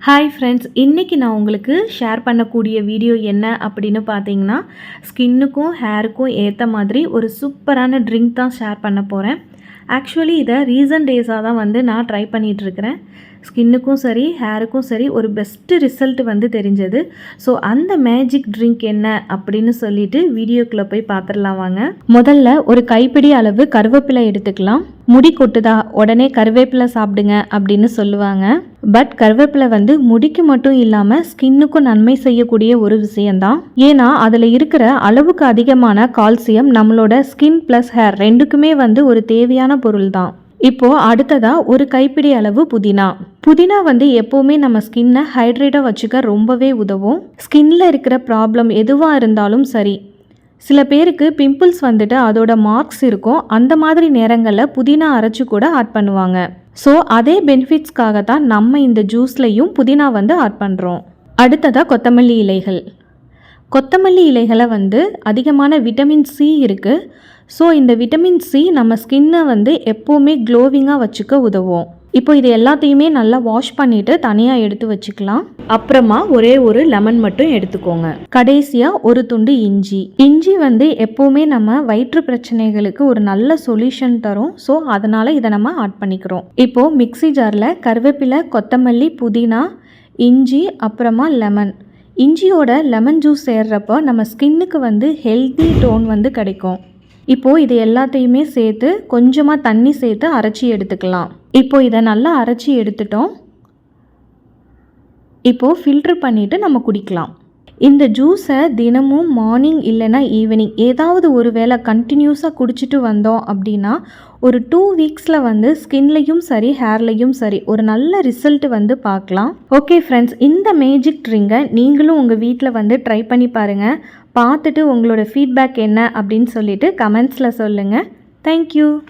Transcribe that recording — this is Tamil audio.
ஹாய் ஃப்ரெண்ட்ஸ், இன்றைக்கி நான் உங்களுக்கு ஷேர் பண்ணக்கூடிய வீடியோ என்ன அப்படின்னு பார்த்தீங்கன்னா, ஸ்கின்னுக்கும் ஹேருக்கும் ஏற்ற மாதிரி ஒரு சூப்பரான ட்ரிங்க் தான் ஷேர் பண்ண போகிறேன். ஆக்சுவலி இதை ரீசன்ட் டேஸாக தான் நான் ட்ரை பண்ணிகிட்ருக்கிறேன். ஸ்கின்னுக்கும் சரி ஹேருக்கும் சரி ஒரு பெஸ்ட்டு ரிசல்ட் தெரிஞ்சது. ஸோ அந்த மேஜிக் ட்ரிங்க் என்ன அப்படின்னு சொல்லிட்டு வீடியோக்குள்ளே போய் பார்த்துடலாம் வாங்க. முதல்ல ஒரு கைப்பிடி அளவு கருவேப்பிலை எடுத்துக்கலாம். முடி கொட்டுதா உடனே கருவேப்பிலை சாப்பிடுங்க அப்படின்னு சொல்லுவாங்க. பட் கருவேப்பிலை முடிக்கு மட்டும் இல்லாமல் ஸ்கின்னுக்கும் நன்மை செய்யக்கூடிய ஒரு விஷயம்தான். ஏன்னா அதில் இருக்கிற அளவுக்கு அதிகமான கால்சியம் நம்மளோட ஸ்கின் ப்ளஸ் ஹேர் ரெண்டுக்குமே ஒரு தேவையான பொருள் தான். இப்போ அடுத்ததா ஒரு கைப்பிடி அளவு புதினா. புதினா எப்போவுமே நம்ம ஸ்கின்னை ஹைட்ரேட்டாக வச்சுக்க ரொம்பவே உதவும். ஸ்கின்ல இருக்கிற ப்ராப்ளம் எதுவாக இருந்தாலும் சரி, சில பேருக்கு பிம்பிள்ஸ் அதோட மார்க்ஸ் இருக்கும். அந்த மாதிரி நேரங்களில் புதினா அரைச்சி கூட ஆட் பண்ணுவாங்க. ஸோ அதே பெனிஃபிட்ஸ்க்காக தான் நம்ம இந்த ஜூஸ்லையும் புதினா ஆட் பண்ணுறோம். அடுத்ததாக கொத்தமல்லி இலைகள். கொத்தமல்லி இலைகளை அதிகமான விட்டமின் சி இருக்குது. ஸோ இந்த விட்டமின் சி நம்ம ஸ்கின்னை எப்போவுமே க்ளோவிங்காக வச்சுக்க உதவும். இப்போ இது எல்லாத்தையுமே நல்லா வாஷ் பண்ணிவிட்டு தனியாக எடுத்து வச்சுக்கலாம். அப்புறமா ஒரே ஒரு லெமன் மட்டும் எடுத்துக்கோங்க. கடைசியாக ஒரு துண்டு இஞ்சி. இஞ்சி எப்போவுமே நம்ம வயிற்று பிரச்சனைகளுக்கு ஒரு நல்ல சொல்யூஷன் தரும். ஸோ அதனால் இதை நம்ம ஆட் பண்ணிக்கிறோம். இப்போது மிக்ஸி ஜாரில் கருவேப்பிலை, கொத்தமல்லி, புதினா, இஞ்சி, அப்புறமா லெமன். இஞ்சியோட லெமன் ஜூஸ் சேர்றப்போ நம்ம ஸ்கின்னுக்கு ஹெல்தி டோன் கிடைக்கும். இப்போது இது எல்லாத்தையுமே சேர்த்து கொஞ்சமாக தண்ணி சேர்த்து அரைச்சி எடுத்துக்கலாம். இப்போது இதை நல்லா அரைச்சி எடுத்துட்டோம். இப்போது ஃபில்ட்ரு பண்ணிவிட்டு நம்ம குடிக்கலாம். இந்த ஜூஸை தினமும் மார்னிங் இல்லைன்னா ஈவினிங் ஏதாவது ஒரு வேளை கண்டினியூஸாக குடிச்சிட்டு வந்தோம் அப்படின்னா ஒரு 2 வீக்ஸில் ஸ்கின்லையும் சரி ஹேர்லையும் சரி ஒரு நல்ல ரிசல்ட் பார்க்கலாம். ஓகே ஃப்ரெண்ட்ஸ், இந்த மேஜிக் ட்ரிங்கை நீங்களும் உங்கள் வீட்டில் ட்ரை பண்ணி பாருங்கள். பார்த்துட்டு உங்களோட ஃபீட்பேக் என்ன அப்படின்னு சொல்லிட்டு கமெண்ட்ஸில் சொல்லுங்கள். தேங்க்யூ.